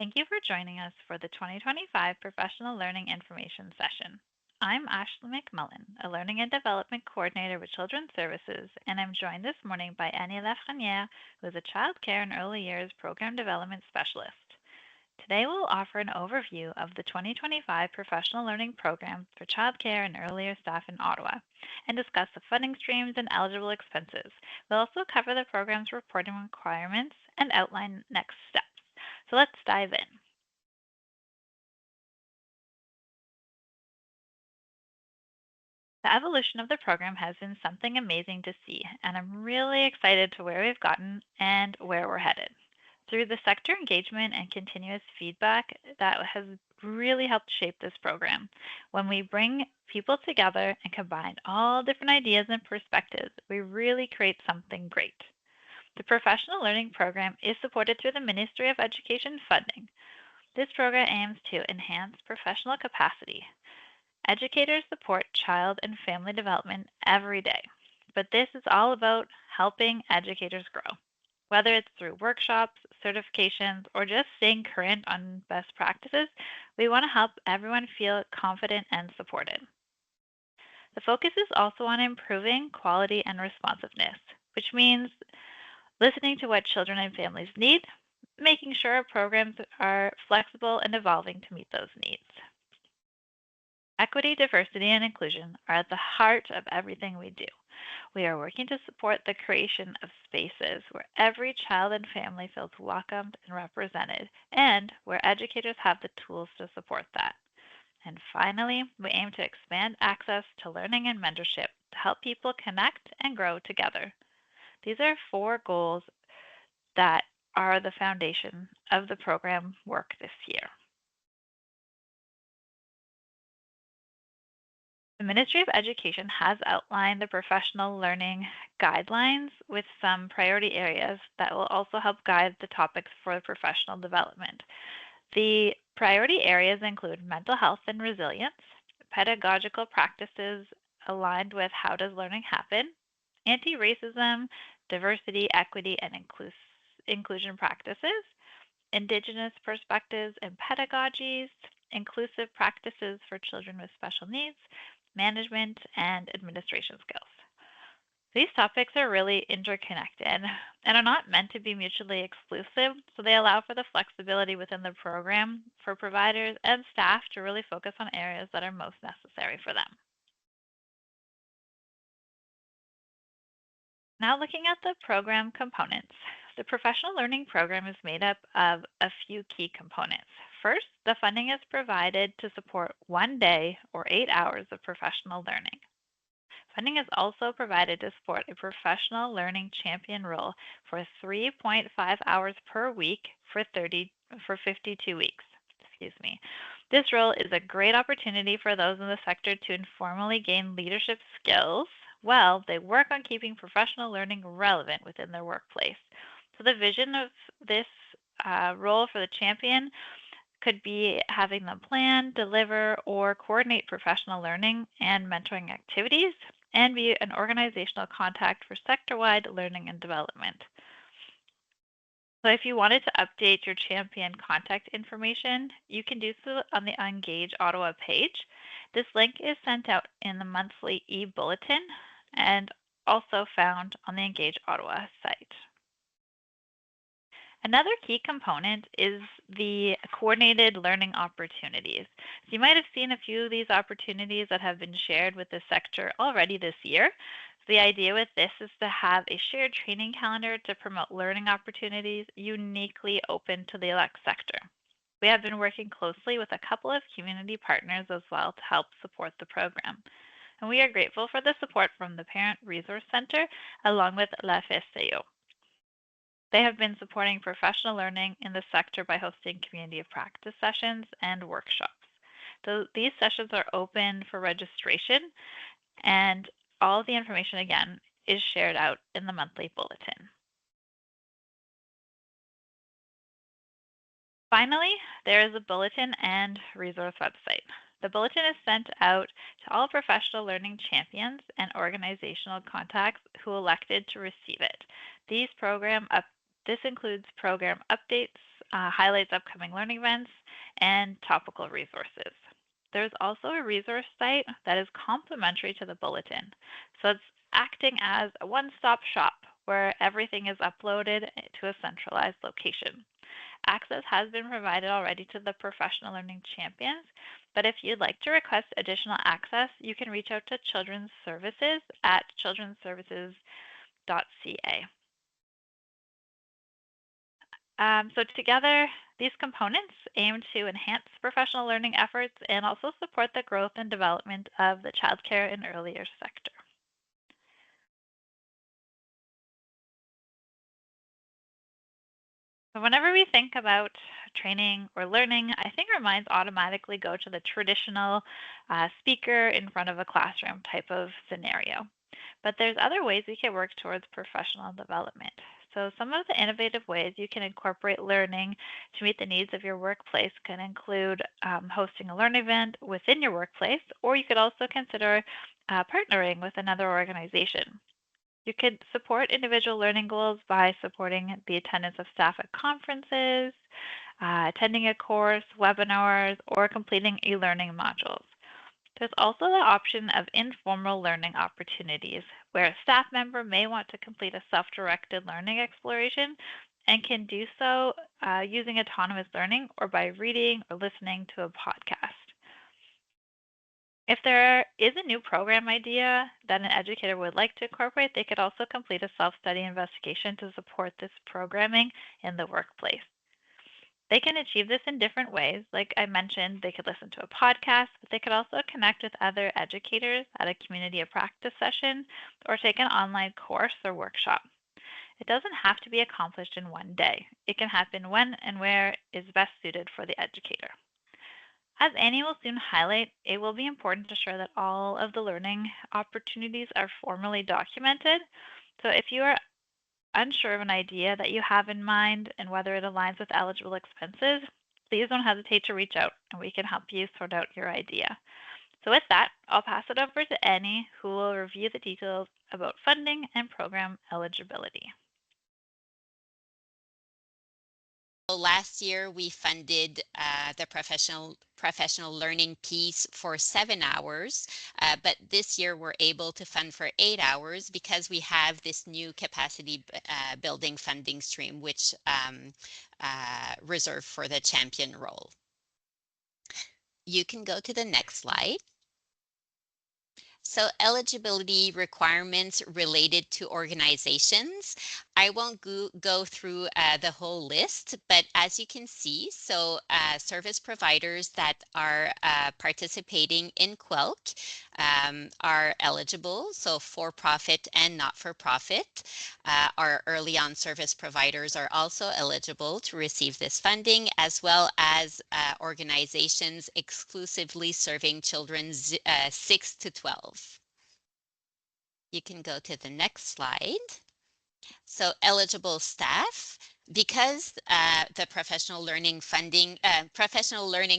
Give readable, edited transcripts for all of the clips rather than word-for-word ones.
Thank you for joining us for the 2025 Professional Learning Information Session. I'm Ashley McMullen, a Learning and Development Coordinator with Children's Services, and I'm joined this morning by Annie Lafreniere, who is a Child Care and Early Years Program Development Specialist. Today we'll offer an overview of the 2025 Professional Learning Program for Child Care and Early Years staff in Ottawa and discuss the funding streams and eligible expenses. We'll also cover the program's reporting requirements and outline next steps. So let's dive in. The evolution of the program has been something amazing to see, and I'm really excited to where we've gotten and where we're headed. Through the sector engagement and continuous feedback, that has really helped shape this program. When we bring people together and combine all different ideas and perspectives, we really create something great. The professional learning program is supported through the Ministry of Education funding. This program aims to enhance professional capacity. Educators support child and family development every day, but this is all about helping educators grow. Whether it's through workshops, certifications, or just staying current on best practices, we want to help everyone feel confident and supported. The focus is also on improving quality and responsiveness, which means listening to what children and families need, making sure our programs are flexible and evolving to meet those needs. Equity, diversity, and inclusion are at the heart of everything we do. We are working to support the creation of spaces where every child and family feels welcomed and represented, and where educators have the tools to support that. And finally, we aim to expand access to learning and mentorship to help people connect and grow together. These are four goals that are the foundation of the program work this year. The Ministry of Education has outlined the professional learning guidelines with some priority areas that will also help guide the topics for professional development. The priority areas include mental health and resilience, pedagogical practices aligned with how does learning happen, anti-racism, diversity, equity, and inclusion practices, indigenous perspectives and pedagogies, inclusive practices for children with special needs, management, and administration skills. These topics are really interconnected and are not meant to be mutually exclusive, so they allow for the flexibility within the program for providers and staff to really focus on areas that are most necessary for them. Now, looking at the program components, the professional learning program is made up of a few key components. First, the funding is provided to support 1 day or 8 hours of professional learning. Funding is also provided to support a professional learning champion role for 3.5 hours per week for 52 weeks. Excuse me. This role is a great opportunity for those in the sector to informally gain leadership skills while they work on keeping professional learning relevant within their workplace. So the vision of this role for the champion could be having them plan, deliver, or coordinate professional learning and mentoring activities, and be an organizational contact for sector-wide learning and development. So if you wanted to update your champion contact information, you can do so on the Engage Ottawa page. This link is sent out in the monthly e-bulletin and also found on the Engage Ottawa site. Another key component is the coordinated learning opportunities. So you might have seen a few of these opportunities that have been shared with the sector already this year. So the idea with this is to have a shared training calendar to promote learning opportunities uniquely open to the elect sector. We have been working closely with a couple of community partners as well to help support the program. And we are grateful for the support from the Parent Resource Center along with La FSCO. They have been supporting professional learning in the sector by hosting community of practice sessions and workshops. So these sessions are open for registration, and all of the information again is shared out in the monthly bulletin. Finally, there is a bulletin and resource website. The bulletin is sent out to all professional learning champions and organizational contacts who elected to receive it. This includes program updates, highlights upcoming learning events, and topical resources. There's also a resource site that is complementary to the bulletin. So it's acting as a one-stop shop where everything is uploaded to a centralized location. Access has been provided already to the professional learning champions, but if you'd like to request additional access, you can reach out to Children's Services at childrenservices.ca. So together, these components aim to enhance professional learning efforts and also support the growth and development of the childcare and early years sector. So whenever we think about training or learning, I think our minds automatically go to the traditional speaker in front of a classroom type of scenario. But there's other ways we can work towards professional development. So some of the innovative ways you can incorporate learning to meet the needs of your workplace can include hosting a learning event within your workplace, or you could also consider partnering with another organization. You could support individual learning goals by supporting the attendance of staff at conferences, attending a course, webinars, or completing e-learning modules. There's also the option of informal learning opportunities, where a staff member may want to complete a self-directed learning exploration and can do so using autonomous learning or by reading or listening to a podcast. If there is a new program idea that an educator would like to incorporate, they could also complete a self-study investigation to support this programming in the workplace. They can achieve this in different ways. Like I mentioned, they could listen to a podcast, but they could also connect with other educators at a community of practice session or take an online course or workshop. It doesn't have to be accomplished in one day. It can happen when and where is best suited for the educator. As Annie will soon highlight, it will be important to ensure that all of the learning opportunities are formally documented. So if you are unsure of an idea that you have in mind and whether it aligns with eligible expenses, please don't hesitate to reach out and we can help you sort out your idea. So with that, I'll pass it over to Annie, who will review the details about funding and program eligibility. Last year, we funded the professional learning piece for 7 hours, but this year we're able to fund for 8 hours because we have this new capacity building funding stream, which reserved for the champion role. You can go to the next slide. So eligibility requirements related to organizations. I won't go through the whole list, but as you can see, so service providers that are participating in QUELC are eligible, so for-profit and not-for-profit. Our early on service providers are also eligible to receive this funding, as well as organizations exclusively serving children 6 to 12. You can go to the next slide. So eligible staff, because the professional learning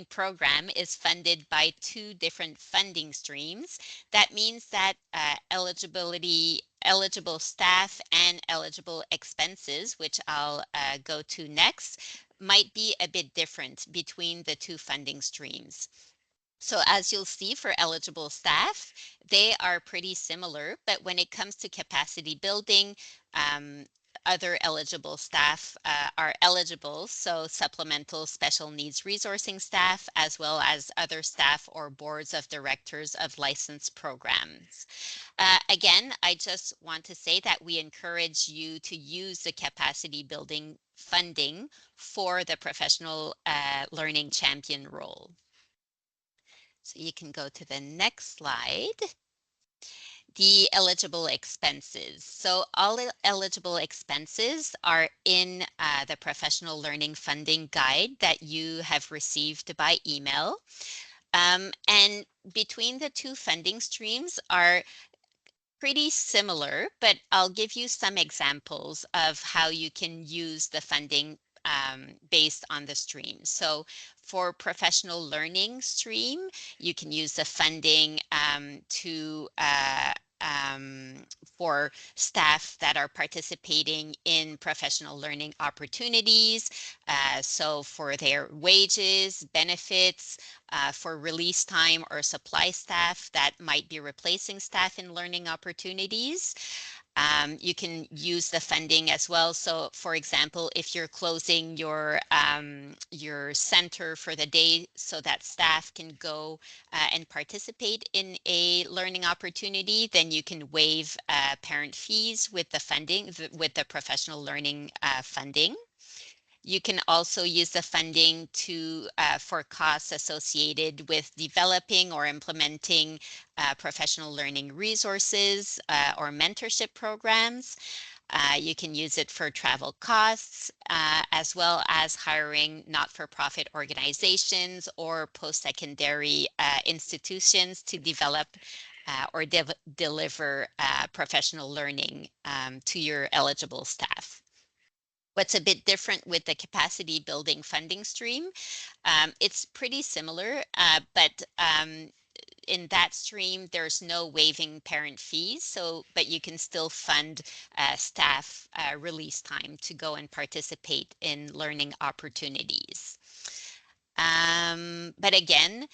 program is funded by 2 different funding streams, that means that eligible staff and eligible expenses, which I'll go to next, might be a bit different between the 2 funding streams. So as you'll see for eligible staff, they are pretty similar, but when it comes to capacity building, other eligible staff are eligible, so supplemental special needs resourcing staff, as well as other staff or boards of directors of licensed programs. Again, I just want to say that we encourage you to use the capacity building funding for the professional learning champion role. So you can go to the next slide. The eligible expenses. So all eligible expenses are in the professional learning funding guide that you have received by email. And between the 2 funding streams are pretty similar, but I'll give you some examples of how you can use the funding based on the stream. So for professional learning stream, you can use the funding to for staff that are participating in professional learning opportunities. So for their wages, benefits, for release time or supply staff that might be replacing staff in learning opportunities. You can use the funding as well. So for example, if you're closing your center for the day so that staff can go and participate in a learning opportunity, then you can waive parent fees with the funding, with the professional learning funding. You can also use the funding for costs associated with developing or implementing professional learning resources or mentorship programs. You can use it for travel costs, as well as hiring not-for-profit organizations or post-secondary institutions to develop or deliver professional learning to your eligible staff. What's a bit different with the capacity building funding stream, it's pretty similar, but in that stream, there's no waiving parent fees. So, but you can still fund staff release time to go and participate in learning opportunities. But again,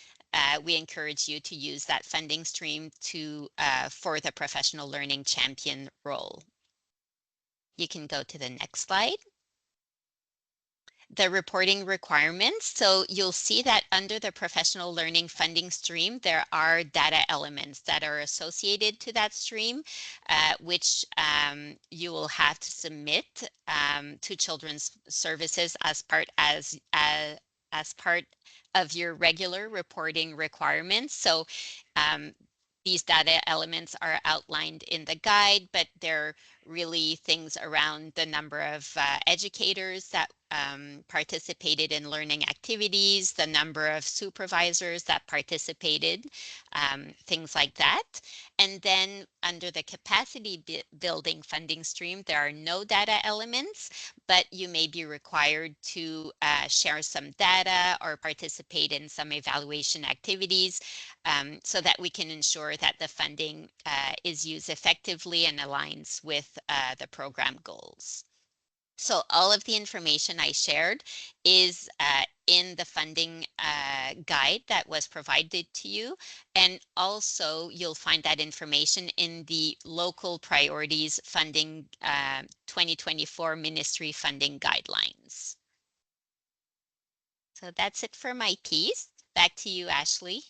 we encourage you to use that funding stream for the professional learning champion role. You can go to the next slide. The reporting requirements. So you'll see that under the professional learning funding stream, there are data elements that are associated to that stream, which you will have to submit to Children's Services as part of your regular reporting requirements. So these data elements are outlined in the guide, but they're really things around the number of educators that participated in learning activities, the number of supervisors that participated, things like that. And then under the capacity building funding stream, there are no data elements, but you may be required to share some data or participate in some evaluation activities so that we can ensure that the funding is used effectively and aligns with the program goals. So all of the information I shared is in the funding guide that was provided to you. And also you'll find that information in the local priorities funding 2024 ministry funding guidelines. So that's it for my piece. Back to you, Ashley.